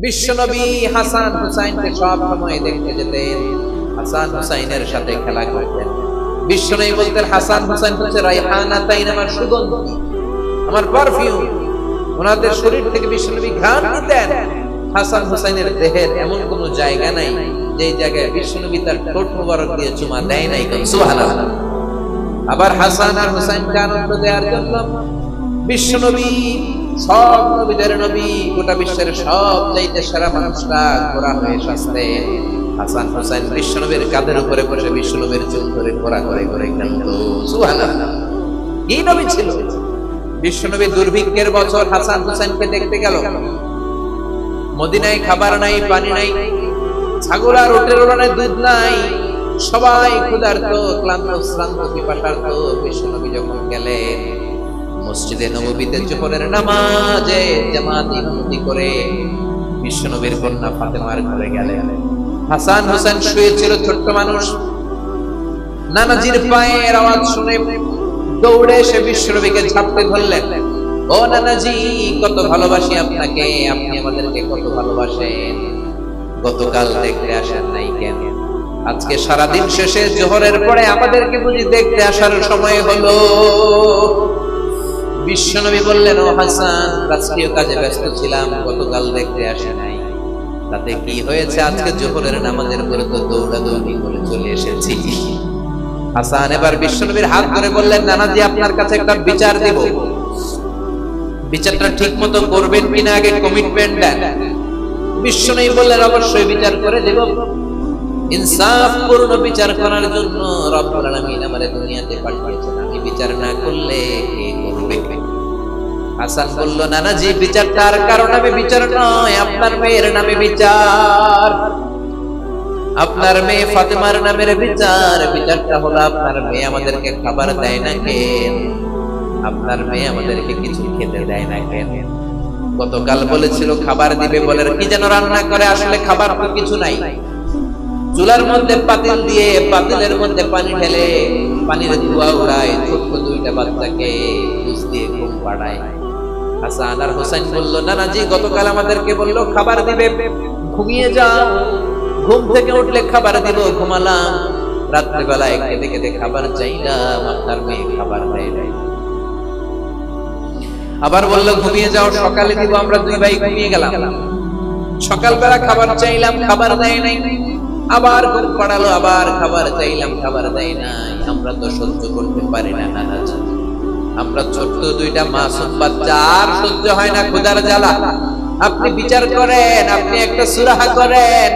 বিশ্বনবী হাসান হুসাইনকে সব সময় দেখতে যেতেন, হাসান হুসাইনের সাথে খেলা করতেন। বিশ্বনবী বলতেন হাসান হুসাইন হচ্ছে রাইহানাতাইন, আমার সুগন্ধি, আমার পারফিউম। ওনাদের শরীর থেকে বিশ্বনবী ঘ্রাণ নিতেন। হাসান হুসাইনের দেহের এমন কোন জায়গা নাই যে জায়গায় বিশ্বনবী তার ঠোঁট মোবারক দিয়ে চুমা দেয় নাই। সুবহানাল্লাহ। আবার হাসান আর হুসাইনকে আনন্দ দেওয়ার জন্য বিশ্বনবী, সব নবীদের নবী, গোটা বিশ্বের সব চাইতে সেরা মানুষরা ঘোরা হয়ে আসতে হাসান হুসাইন বিশ্বনবীর কাঁধের উপরে বসে বিশ্বনবীর চুল ধরে ঘোরা করে ঘুরে খেলত। সুবহানাল্লাহ। কি নবী ছিল! বিশ্বনবী দুর্ভিক্ষের বছর হাসান হুসাইনকে দেখতে গেল। মদিনায় খাবার নাই, পানি নাই, ছাগল আর উটের ওলানে দুধ নাই, সবাই ক্ষুধার্ত, ক্লান্ত, শ্রান্ত, পিপাসার্ত। বিশ্বনবী যখন গেলেন মসজিদে নববীতে জোহরের নামাজে জামাত ইমামতি করে বিশ্বনবীর কন্যা ফাতেমার ঘরে গেলেন। হাসান হুসাইন শুয়ে ছিল, ছোট্ট মানুষ। নানাজির পায়ের আওয়াজ শুনে দৌড়ে এসে বিশ্বনবীকে ঝাপটে ধরলেন। ও নানাজি, কত ভালোবাসি আপনাকে, আপনি আমাদেরকে কত ভালোবাসেন। গতকাল দেখতে আসেন নাই কেন? আজকে সারাদিন শেষে জোহরের পরে আমাদেরকে বুঝি দেখতে আসার সময় হলো? বিশ্বনবী বললেন, ও হাসান, রাষ্ট্রীয় কাজে ব্যস্ত ছিলাম, গতকাল দেখতে আসে নাই। তাতে কি হয়েছে? আজকে জোহরের নামাজের পরে তো দৌড়াদৌড়ি করে চলে এসেছি। হাসান এবার বিশ্বনবীর হাত ধরে বললেন, নানাজি, আপনার কাছে একটা বিচার দিব, বিচারটা ঠিক মতো করবেন কিনা আগে কমিটমেন্ট দেন। বিশ্বনবী বললেন, অবশ্যই বিচার করে দেব। ইনসাফপূর্ণ বিচার করার জন্য রব্বুল আলামিন আমাদের দুনিয়াতে পাঠিয়েছেন, আমি বিচার না করলে কে করবে? হাসান বলল, নানাজি, বিচারটা আর কারো নামে বিচার নয়, আপনার মেয়ের নামে বিচার, আপনার মেয়ে ফাতেমার নামের বিচার। বিচারটা হলো আপনার মেয়ে আমাদেরকে খাবার দেয় না কেন? আপনার মেয়ে আমাদেরকে কিছু খেতে দেয় না কেন? গতকাল বলেছিল খাবার দিবে, বলে কি যেন রান্না করে, আসলে খাবার তো কিছু নাই। চুলার মধ্যে পাতিল দিয়ে পাতিলের মধ্যে পানি ঢেলে পানির ধোঁয়া উড়ায়, ছোট্ট দুইটা বাচ্চাকে দুধ দিয়ে ঘুম পাড়ায়। হাসান আর হুসাইন বলল, নানাজি, গতকাল আমাদেরকে বললো খাবার দিবে, ঘুমিয়ে যাও, ঘুম থেকে উঠলে খাবার দিব, ঘুমালাম। রাত্রিবেলায় খেতে খেতে খাবার চাইলাম, আপনার মেয়ে খাবার দেয় নাই। আবার বললো ঘুমিয়ে যাও, সকালে দিব, আমরা দুই ভাই ঘুমিয়ে গেলাম। সকালবেলা খাবার চাইলাম, খাবার দেয় নাই। আবার ঘুম পাড়ালো, আবার খাবার চাইলাম, খাবার দেয় নাই। আমরা তো সহ্য করতে পারি না নানাজি, আমরা ছোট্ট দুইটা মাসুম বাচ্চা, আর সহ্য হয় না ক্ষুধার জ্বালা। আপনি বিচার করেন, আপনি একটা সুরাহা করেন,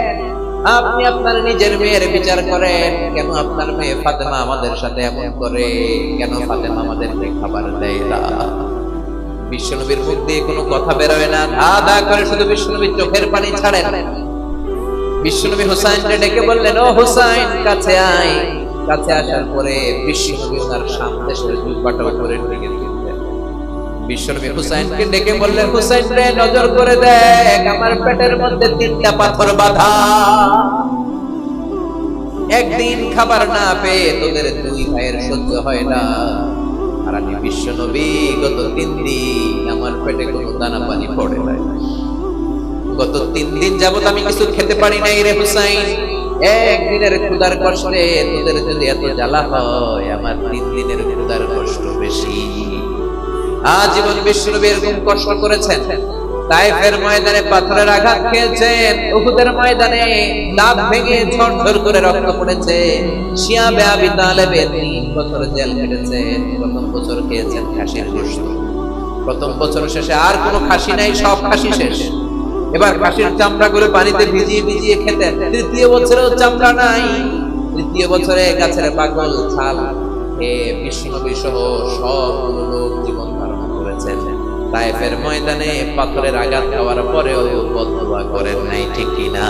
আপনি আপনার নিজের মেয়ের বিচার করেন। কেন আপনার মেয়ে ফাতেমা আমাদের সাথে এমন করে? কেন ফাতেমা আমাদেরকে খাবার দেয় না? বিশ্বনবীর মুখ দিয়ে কোনো কথা বেরোয় না, ধা ধা করে শুধু বিশ্বনবীর চোখের পানি ছাড়েন। বিশ্বনবী হুসাইনকে ডেকে বললেন, ও হুসাইন, কাছে আয়। কাছে আসার পরে বিশ্বনবী ওনার সামনে এসে দুই পাটা উপরে ঢেকে দিলেন। বিশ্বনবী হুসাইনকে ডেকে বললেন, হুসাইন রে, নজর করে দেখ, আমার পেটের মধ্যে 3টা পাথর বাঁধা। একদিন খাবার না পেয়ে তোদের দুই ভাইয়ের সহ্য হয় না, আর আমি বিশ্বনবী গত 3 দিন আমার পেটে কোনো দানা পানি পড়ে নাই। গত 3 দিন যাবত আমি কিছু খেতে পারি নাই রে হুসাইন। একদিনের ক্ষুধার কষ্টে তোদের যদি এত জ্বালা হয়, আমার 3 দিনের ক্ষুধার কষ্ট বেশি। আজীবন বিশ্বনবী এরকম কষ্ট করেছেন। তায়েফের ময়দানে পাথরের আঘাত খেয়েছেন, উহুদের ময়দানে দাঁত ভেঙে ঝরঝর করে রক্ত পড়েছে। শিয়াবে আবি তালেবে 3 বছর জেল কেটেছেন। প্রথম বছর খেয়েছেন খাসির গোশত, প্রথম বছর শেষে আর কোনো খাসি নাই, সব খাসি শেষ। এবার খাসির চামড়াগুলো পানিতে ভিজিয়ে ভিজিয়ে খেতেন। তৃতীয় বছরেও চামড়া নাই। তৃতীয় বছরে গাছের পাগল ছাল খেয়ে বিশ্বনবী সহ সবগুলো লোক জীবন ধারণ করেছেন। তায়েফের ময়দানে পাথরের আঘাত খাওয়ার পরেও বদদুয়া করেন নাই, ঠিক কিনা?